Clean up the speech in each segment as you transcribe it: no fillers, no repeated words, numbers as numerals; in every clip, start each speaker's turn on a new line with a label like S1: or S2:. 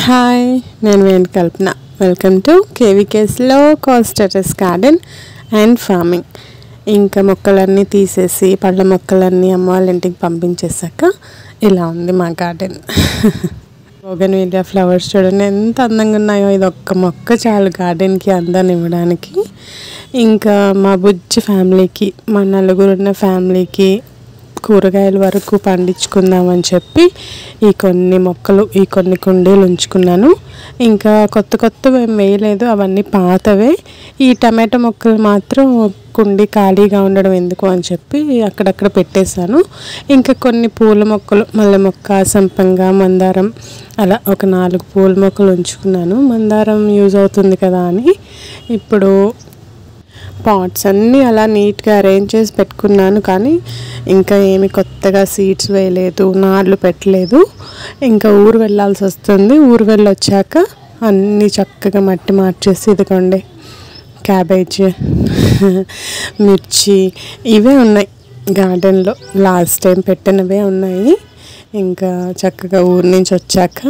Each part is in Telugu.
S1: హాయ్, నేను కల్పన. వెల్కమ్ టు కేవీకేస్ లో cost terrace garden and farming. ఇంకా మొక్కలన్నీ తీసేసి పళ్ళ మొక్కలన్నీ అమ్మ వాళ్ళ ఇంటికి పంపించేసాక ఇలా ఉంది మా గార్డెన్. బోగన్విలియా ఫ్లవర్స్ చూడండి ఎంత అందంగా ఉన్నాయో. ఇది ఒక్క మొక్క చాలు గార్డెన్కి అందాన్ని ఇవ్వడానికి. ఇంకా మా బుజ్జి ఫ్యామిలీకి, మా నలుగురున్న ఫ్యామిలీకి కూరగాయల వరకు పండించుకుందామని చెప్పి ఈ కొన్ని మొక్కలు, ఈ కొన్ని కుండీలు ఉంచుకున్నాను. ఇంకా కొత్తవి ఏం వేయలేదు, అవన్నీ పాతవే. ఈ టమాటో మొక్కలు మాత్రం కుండీ ఖాళీగా ఉండడం ఎందుకు అని చెప్పి అక్కడక్కడ పెట్టేశాను. ఇంకా కొన్ని పూల మొక్కలు, మల్లె మొక్క, సంపంగ, మందారం, అలా ఒక 4 పూల మొక్కలు ఉంచుకున్నాను. మందారం యూజ్ అవుతుంది కదా అని ఇప్పుడు పాట్స్ అన్నీ అలా నీట్గా అరేంజ్ చేసి పెట్టుకున్నాను. కానీ ఇంకా ఏమి కొత్తగా సీడ్స్ వేయలేదు, నార్లు పెట్టలేదు. ఇంకా ఊరు వెళ్ళాల్సి వస్తుంది. ఊరు వెళ్ళొచ్చాక అన్నీ చక్కగా మట్టి మార్చేసి, ఇదిగోండి క్యాబేజ్, మిర్చి ఇవే ఉన్నాయి గార్డెన్లో. లాస్ట్ టైం పెట్టినవే ఉన్నాయి. ఇంకా చక్కగా ఊరి నుంచి వచ్చాక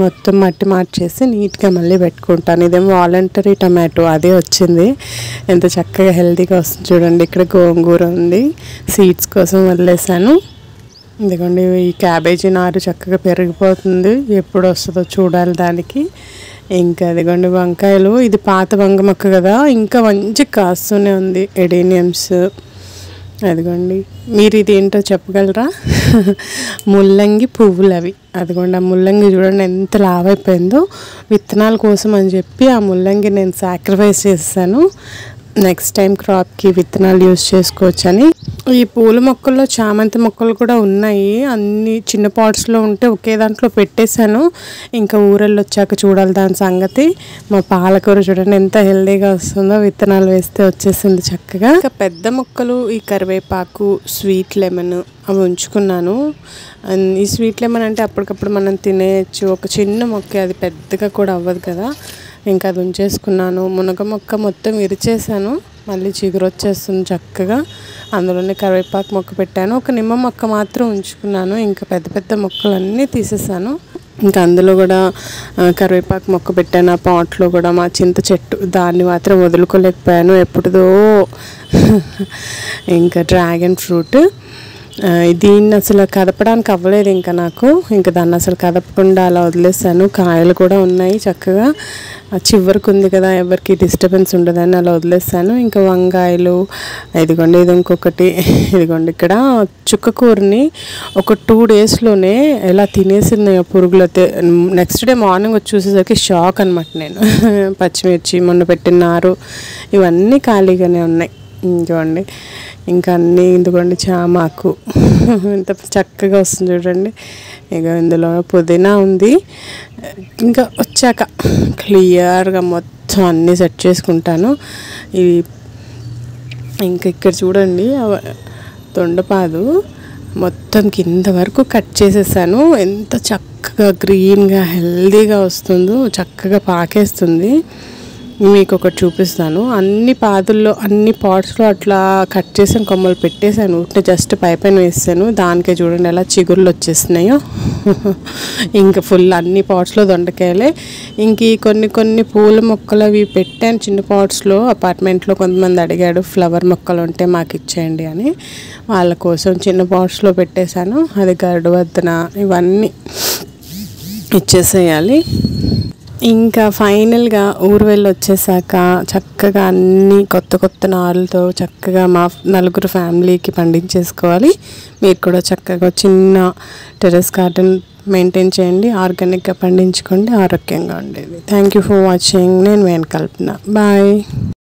S1: మొత్తం మట్టి మార్చేసి నీట్గా మళ్ళీ పెట్టుకుంటాను. ఇదేమో వాలంటరీ టమాటో, అదే వచ్చింది. ఎంత చక్కగా హెల్తీగా వస్తుంది చూడండి. ఇక్కడ గోంగూర ఉంది, సీడ్స్ కోసం వదిలేసాను. ఎందుకండి ఈ క్యాబేజీ నారు చక్కగా పెరిగిపోతుంది. ఎప్పుడు వస్తుందో చూడాలి దానికి. ఇంకా అదిగోండి వంకాయలు. ఇది పాత వంగ మొక్క కదా, ఇంకా మంచి కాస్తూనే ఉంది. ఎడేనియమ్స్ అదిగోండి. మీరు ఇది ఏంటో చెప్పగలరా? ముల్లంగి పువ్వులు అవి. అదిగోండి ఆ ముల్లంగి చూడండి ఎంత లావైపోయిందో. విత్తనాల కోసం అని చెప్పి ఆ ముల్లంగి నేను సాక్రిఫైస్ చేస్తాను. నెక్స్ట్ టైం క్రాప్కి విత్తనాలు యూజ్ చేసుకోవచ్చని. ఈ పూల మొక్కల్లో చామంతి మొక్కలు కూడా ఉన్నాయి. అన్ని చిన్న పాట్స్లో ఉంటే ఒకే దాంట్లో పెట్టేశాను. ఇంకా ఊరెళ్ళి వచ్చాక చూడాలి దాని సంగతి. మా పాలకూర చూడండి ఎంత హెల్దీగా వస్తుందో. విత్తనాలు వేస్తే వచ్చేసింది చక్కగా. ఇంకా పెద్ద మొక్కలు ఈ కరివేపాకు, స్వీట్ లెమన్ అవి ఉంచుకున్నాను. ఈ స్వీట్ లెమన్ అంటే అప్పటికప్పుడు మనం తినేయచ్చు. ఒక చిన్న మొక్క, అది పెద్దగా కూడా అవ్వదు కదా. ఇంకా అది ఉంచేసుకున్నాను. మునగ మొక్క మొత్తం విరిచేసాను, మళ్ళీ చిగురు వచ్చేస్తుంది చక్కగా. అందులోనే కరివేపాకు మొక్క పెట్టాను. ఒక నిమ్మ మొక్క మాత్రం ఉంచుకున్నాను. ఇంకా పెద్ద మొక్కలన్నీ తీసేసాను. ఇంకా అందులో కూడా కరివేపాకు మొక్క పెట్టాను. ఆ పాట్లో కూడా మా చింత చెట్టు, దాన్ని మాత్రం వదులుకోలేకపోయాను ఎప్పుడుదో. ఇంకా డ్రాగన్ ఫ్రూట్, దీన్ని అసలు కదపడానికి అవ్వలేదు ఇంకా నాకు. ఇంకా దాన్ని అసలు కదపకుండా అలా వదిలేసాను. కాయలు కూడా ఉన్నాయి చక్కగా. చివరికి ఉంది కదా, ఎవరికి డిస్టర్బెన్స్ ఉండదని అలా వదిలేసాను. ఇంకా వంకాయలు, ఇదిగోండి ఇది ఇంకొకటి. ఇదిగోండి ఇక్కడ చుక్క కూరని ఒక 2 డేస్లోనే ఎలా తినేసింది పురుగులు. నెక్స్ట్ డే మార్నింగ్ వచ్చి చూసేసరికి షాక్ అనమాట నేను. పచ్చిమిర్చి, మొన్న పెట్టిన నారు, ఇవన్నీ ఖాళీగానే ఉన్నాయి. ఇంకోండి ఇంకా అన్నీ ఇదిగోండి చామాకు ఎంత చక్కగా వస్తుంది చూడండి. ఇక ఇందులో పుదీనా ఉంది. ఇంకా వచ్చాక క్లియర్గా మొత్తం అన్నీ సెట్ చేసుకుంటాను. ఇవి ఇంకా ఇక్కడ చూడండి దొండపాదు మొత్తం కింద వరకు కట్ చేసేసాను. ఎంత చక్కగా గ్రీన్గా హెల్దీగా వస్తుందో, చక్కగా పాకేస్తుంది. మీకు ఒకటి చూపిస్తాను. అన్ని పాదుల్లో, అన్ని పాట్స్లో అట్లా కట్ చేసిన కొమ్మలు పెట్టేశాను. జస్ట్ పైపైన వేసాను. దానికే చూడండి ఎలా చిగుర్లు వచ్చేస్తున్నాయో. ఇంకా ఫుల్ అన్ని పాట్స్లో దొండకాయలే. ఇంక కొన్ని పూల మొక్కలు అవి పెట్టాను చిన్న పాట్స్లో. అపార్ట్మెంట్లో కొంతమంది అడిగాడు ఫ్లవర్ మొక్కలు ఉంటే మాకు ఇచ్చేయండి అని. వాళ్ళ కోసం చిన్న పాట్స్లో పెట్టేశాను. అది గరుడు వద్దన ఇవన్నీ ఇచ్చేసేయాలి. ఇంకా ఫైనల్గా ఊరు వెళ్ళి వచ్చేసాక చక్కగా అన్నీ కొత్త నారులతో చక్కగా మా నలుగురు ఫ్యామిలీకి పండించేసుకోవాలి. మీరు కూడా చక్కగా చిన్న టెర్రస్ గార్డెన్ మెయింటైన్ చేయండి. ఆర్గానిక్గా పండించుకోండి, ఆరోగ్యంగా ఉండేది. Thank you for watching. నేను కల్పన. బాయ్.